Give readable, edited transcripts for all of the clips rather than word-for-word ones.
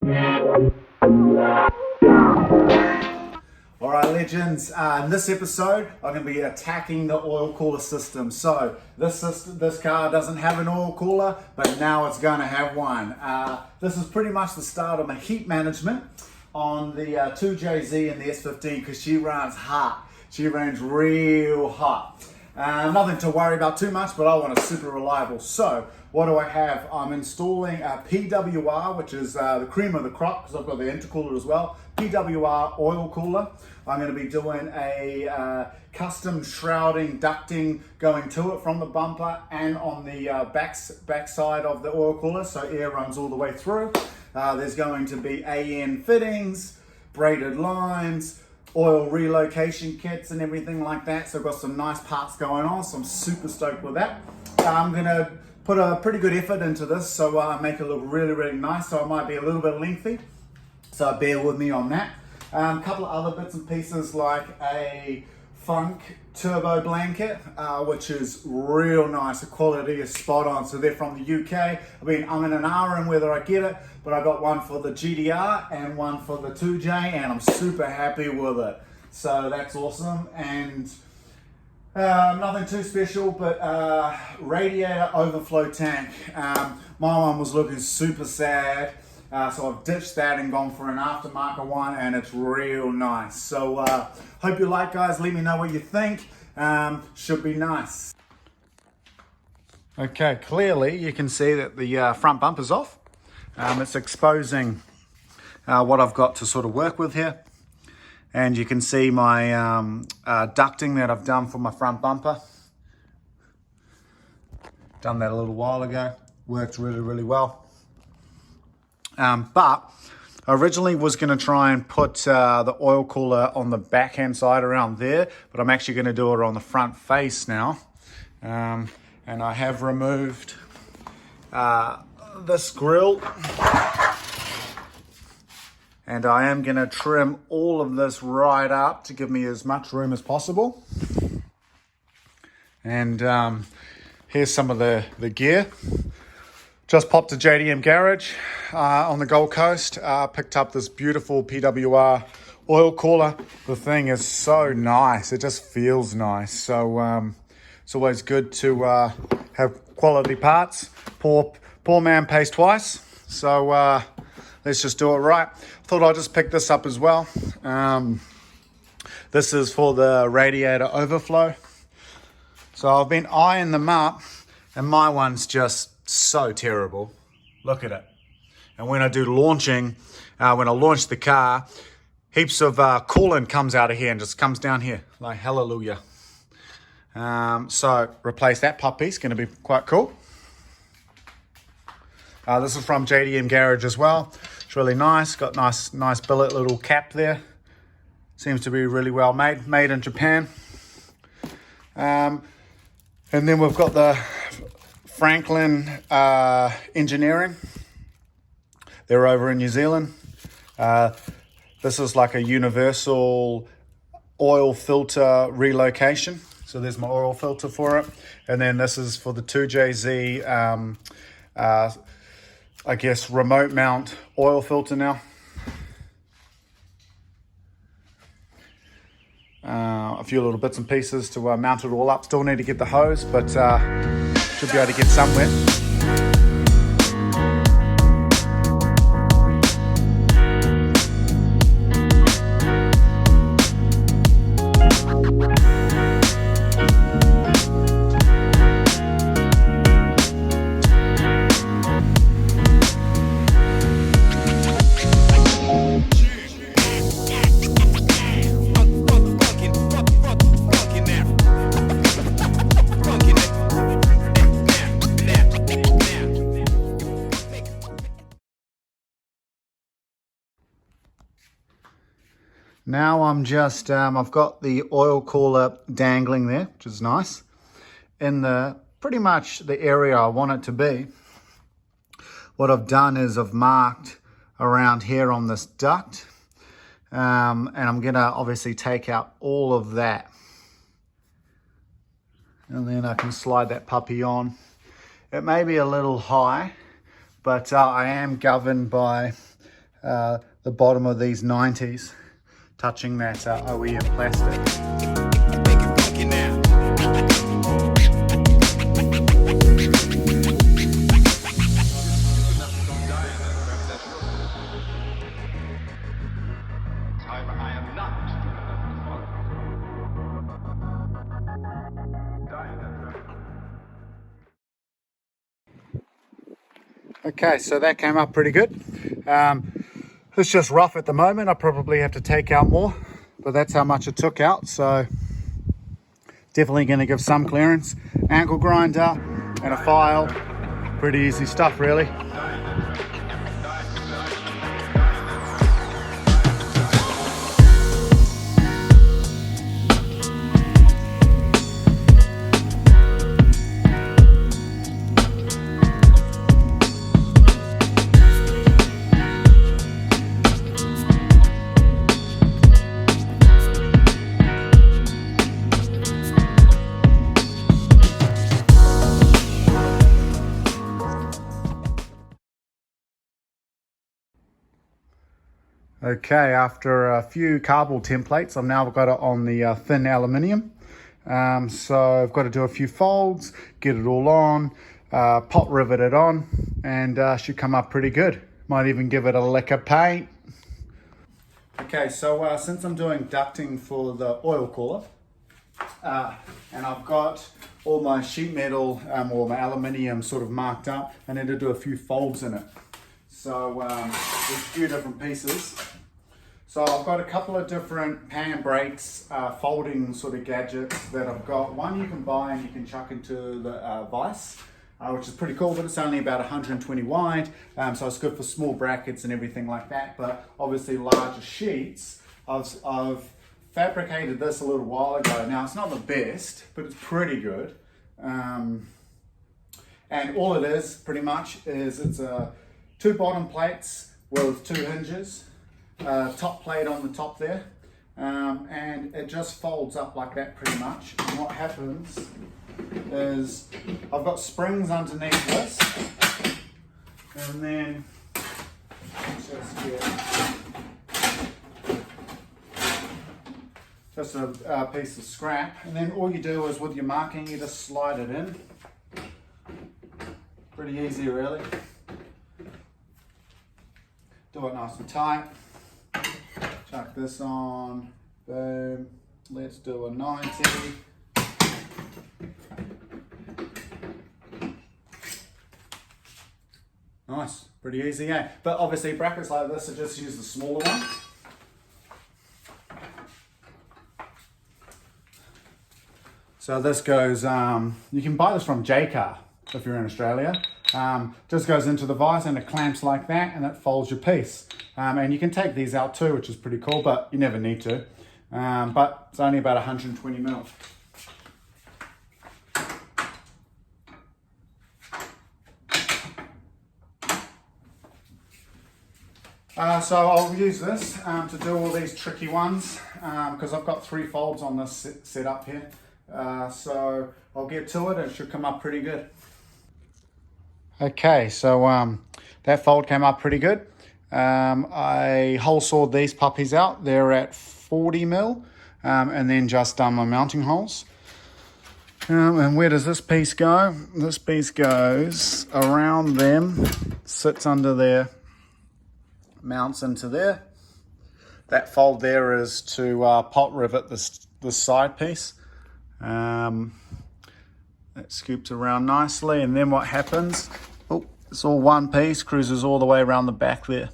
Alright legends, in this episode I'm going to be attacking the oil cooler system. So this car doesn't have an oil cooler, but now it's going to have one. This is pretty much the start of my heat management on the 2JZ and the S15 because she runs hot. She runs real hot. Nothing to worry about too much, but I want a super reliable. So what do I have? I'm installing a PWR, which is the cream of the crop because I've got the intercooler as well. PWR oil cooler. I'm going to be doing a custom shrouding ducting going to it from the bumper and on the back side of the oil cooler, so air runs all the way through. There's going to be AN fittings, braided lines, oil relocation kits and everything like that. So I've got some nice parts going on, so I'm super stoked with that. I'm going to put a pretty good effort into this, so make it look really, really nice. So it might be a little bit lengthy, so bear with me on that. A couple of other bits and pieces like a Funk turbo blanket, which is real nice. The quality is spot on. So they're from the UK. I mean, I'm in an hour in whether I get it, but I got one for the GDR and one for the 2J, and I'm super happy with it. So that's awesome. And nothing too special, but radiator overflow tank. My one was looking super sad. So I've ditched that and gone for an aftermarket one, and it's real nice. So hope you like, guys. Let me know what you think. Should be nice. Okay, clearly you can see that the front bumper's off. It's exposing what I've got to sort of work with here. And you can see my ducting that I've done for my front bumper. Done that a little while ago. Worked really, really well. But I originally was going to try and put the oil cooler on the backhand side around there, but I'm actually going to do it on the front face now. And I have removed this grill, and I am going to trim all of this right up to give me as much room as possible. And here's some of the gear. Just popped to JDM Garage on the Gold Coast. Picked up this beautiful PWR oil cooler. The thing is so nice. It just feels nice. So it's always good to have quality parts. Poor man pays twice. So let's just do it right. Thought I'd just pick this up as well. This is for the radiator overflow. So I've been eyeing them up, and my one's just so terrible. Look at it. And when I do launching, when I launch the car, heaps of coolant comes out of here and just comes down here like hallelujah. So replace that puppy. It's going to be quite cool. This is from JDM Garage as well. It's really nice. Got nice billet little cap there. Seems to be really well made in Japan. And then we've got the Franklin Engineering. They're over in New Zealand. This is like a universal oil filter relocation. So there's my oil filter for it. And then this is for the 2JZ, I guess, remote mount oil filter now. A few little bits and pieces to mount it all up. Still need to get the hose, but should be able to get somewhere. Now I'm just, I've got the oil cooler dangling there, which is nice, in the pretty much the area I want it to be. What I've done is I've marked around here on this duct, and I'm gonna obviously take out all of that. And then I can slide that puppy on. It may be a little high, but I am governed by the bottom of these 90s touching that OEM plastic. Make it funky now. I am not. Okay, so that came up pretty good. It's just rough at the moment. I probably have to take out more, but that's how much it took out. So definitely going to give some clearance. Ankle grinder and a file. Pretty easy stuff, really. Okay, after a few cardboard templates, I've now got it on the thin aluminium. So I've got to do a few folds, get it all on, pot rivet it on, and should come up pretty good. Might even give it a lick of paint. Okay, so since I'm doing ducting for the oil cooler, and I've got all my sheet metal or my aluminium sort of marked up, I need to do a few folds in it. So there's a few different pieces. So I've got a couple of different pan brakes, folding sort of gadgets that I've got. One you can buy and you can chuck into the vise, which is pretty cool, but it's only about 120 wide. So it's good for small brackets and everything like that, but obviously larger sheets. I've fabricated this a little while ago. Now it's not the best, but it's pretty good. And all it is pretty much is it's two bottom plates with two hinges, top plate on the top there, and it just folds up like that pretty much. And what happens is I've got springs underneath this, and then just a piece of scrap, and then all you do is with your marking you just slide it in. Pretty easy, really. Do it nice and tight. Chuck this on. Boom. Let's do a 90. Nice. Pretty easy, eh? But obviously brackets like this, I just use the smaller one. So this goes, you can buy this from J-Car if you're in Australia. Just goes into the vise and it clamps like that and it folds your piece. And you can take these out too, which is pretty cool, but you never need to. But it's only about 120 mil. So I'll use this to do all these tricky ones because I've got 3 folds on this set up here. So I'll get to it. It should come up pretty good. Okay, so that fold came up pretty good. I hole sawed these puppies out. They're at 40 mil, and then just done my mounting holes. And where does this piece go? This piece goes around them, sits under there, mounts into there. That fold there is to pot rivet this side piece. That scoops around nicely, and then what happens, oh, it's all one piece, cruises all the way around the back there.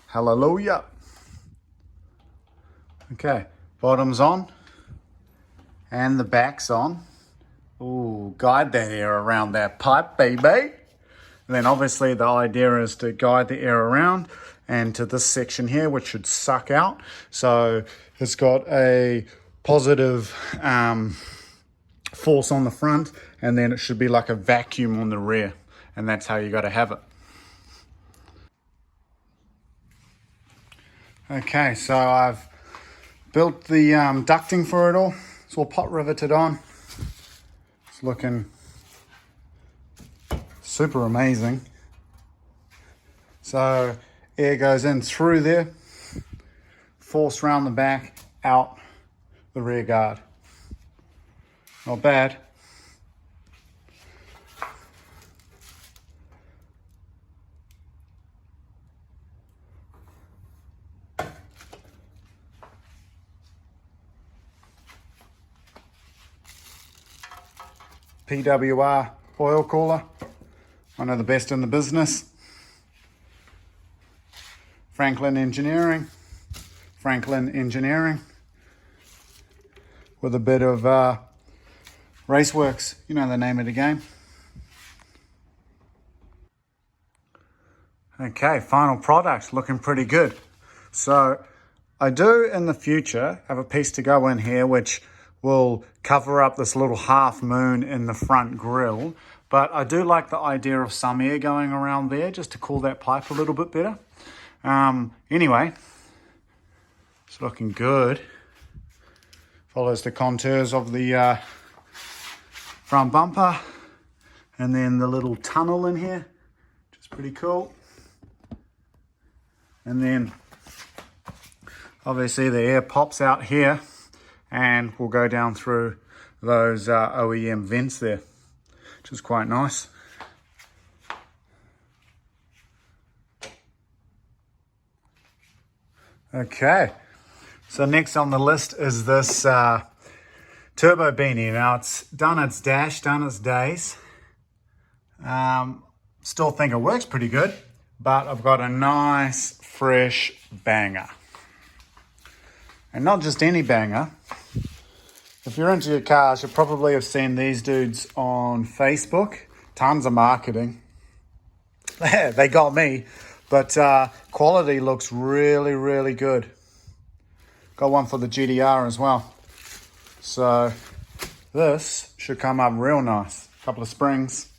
Hallelujah. Okay, bottom's on, and the back's on. Ooh, guide that air around that pipe, baby. And then obviously the idea is to guide the air around and to this section here, which should suck out. So it's got a positive force on the front, and then it should be like a vacuum on the rear, and that's how you got to have it. Okay, so I've built the ducting for it all. It's all pot riveted on. It's looking super amazing. So air goes in through there, force round the back, out the rear guard. Not bad. PWR oil cooler, one of the best in the business. Franklin Engineering with a bit of Raceworks, you know the name of the game. Okay, final product, looking pretty good. So I do in the future have a piece to go in here which will cover up this little half moon in the front grille, but I do like the idea of some air going around there just to cool that pipe a little bit better. Anyway, it's looking good. Follows the contours of the front bumper, and then the little tunnel in here, which is pretty cool. And then obviously the air pops out here and will go down through those OEM vents there, which is quite nice. Okay, so next on the list is this turbo beanie. Now it's done its dash, done its days. Still think it works pretty good, but I've got a nice fresh banger. And not just any banger. If you're into your cars, you'll probably have seen these dudes on Facebook. Tons of marketing. They got me, but quality looks really, really good. Got one for the GDR as well. So this should come up real nice. Couple of springs.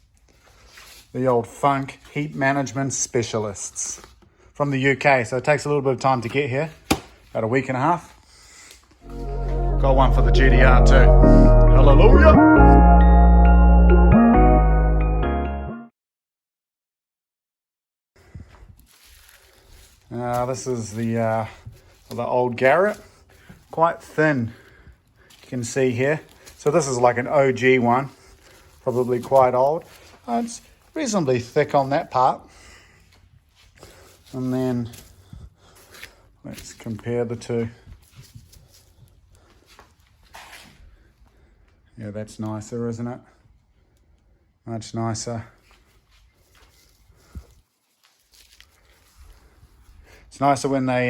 The old Funk Heat Management Specialists from the UK. So it takes a little bit of time to get here. About a week and a half. Got one for the GDR too. Hallelujah! This is the old Garrett. Quite thin, you can see here. So this is like an OG one. Probably quite old. It's reasonably thick on that part. And then let's compare the two. Yeah, that's nicer, isn't it? Much nicer. It's nicer when they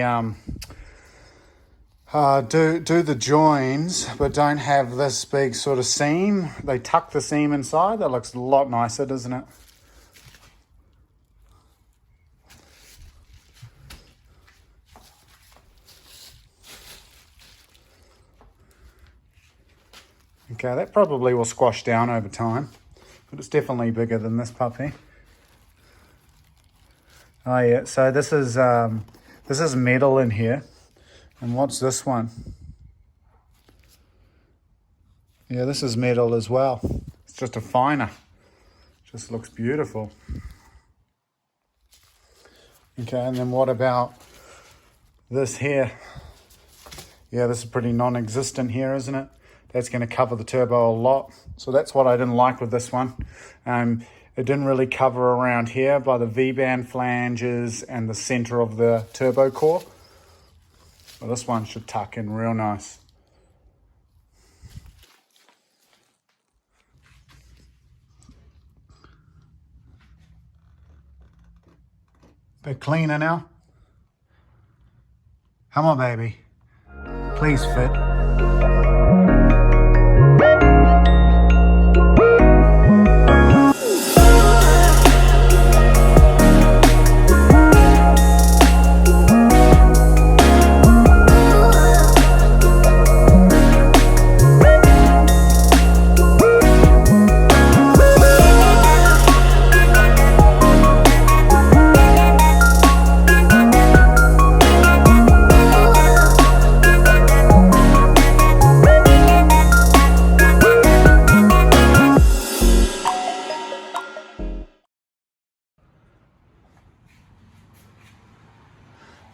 do the joins, but don't have this big sort of seam. They tuck the seam inside. That looks a lot nicer, doesn't it? Okay, that probably will squash down over time, but it's definitely bigger than this puppy. Oh yeah, so this is metal in here. And what's this one? Yeah, this is metal as well. It's just a finer. Just looks beautiful. Okay, and then what about this here? Yeah, this is pretty non-existent here, isn't it? That's going to cover the turbo a lot. So that's what I didn't like with this one. It didn't really cover around here by the V-band flanges and the center of the turbo core. Well, this one should tuck in real nice. Bit cleaner now. Come on, baby. Please fit.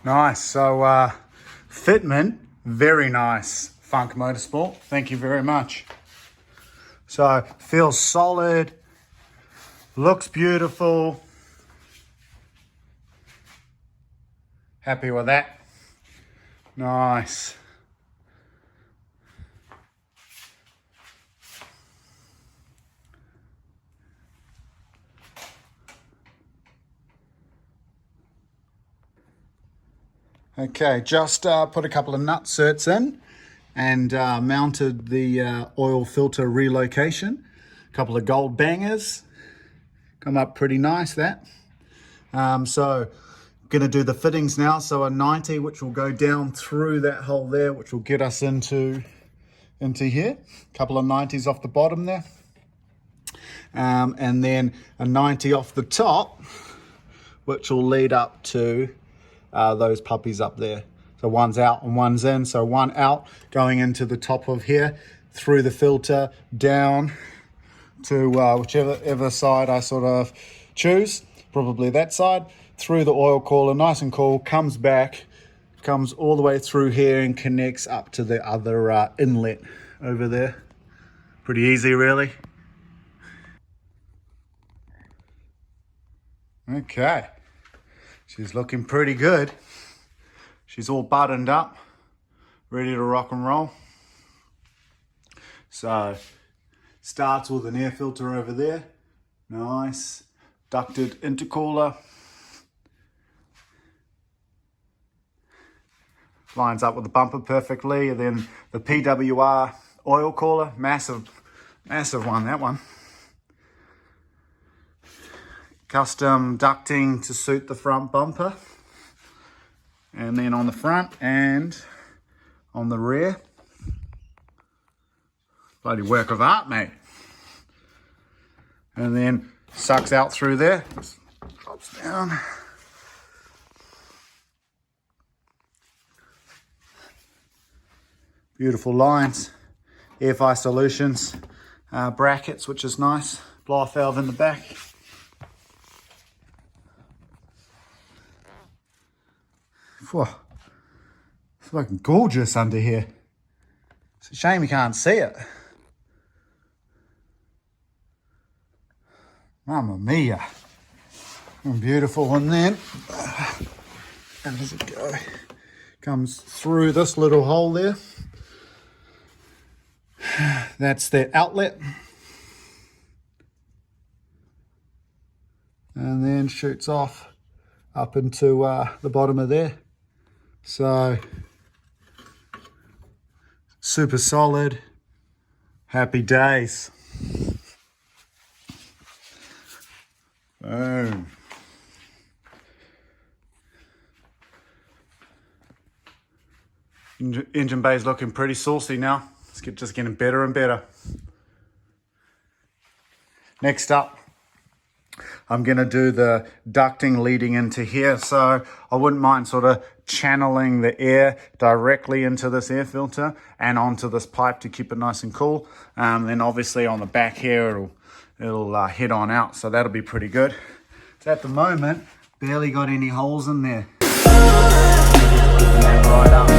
Nice. So fitment, very nice, Funk Motorsport. Thank you very much. So feels solid, looks beautiful. Happy with that. Nice. Okay, just put a couple of nutserts in and mounted the oil filter relocation. A couple of gold bangers. Come up pretty nice, that. So going to do the fittings now. So a 90, which will go down through that hole there, which will get us into here. A couple of 90s off the bottom there. And then a 90 off the top, which will lead up to those puppies up there. So one's out and one's in. So one out going into the top of here, through the filter, down to whichever side I sort of choose, probably that side, through the oil cooler, nice and cool, comes back, comes all the way through here and connects up to the other inlet over there. Pretty easy, really. Okay. She's looking pretty good. She's all buttoned up, ready to rock and roll. So, starts with an air filter over there. Nice. Ducted intercooler. Lines up with the bumper perfectly. And then the PWR oil cooler. Massive one, that one. Custom ducting to suit the front bumper. And then on the front and on the rear. Bloody work of art, mate. And then sucks out through there. Just drops down. Beautiful lines. Airfire Solutions brackets, which is nice. Blow off valve in the back. Whoa, it's looking gorgeous under here. It's a shame you can't see it. Mamma mia. Beautiful. And then, how does it go? Comes through this little hole there. That's the outlet. And then shoots off up into the bottom of there. So, super solid, happy days. Boom. Engine bay's looking pretty saucy now. It's just getting better and better. Next up, I'm going to do the ducting leading into here. So I wouldn't mind sort of channeling the air directly into this air filter and onto this pipe to keep it nice and cool. Then obviously on the back here, it'll head on out. So that'll be pretty good. So at the moment, barely got any holes in there. Right up.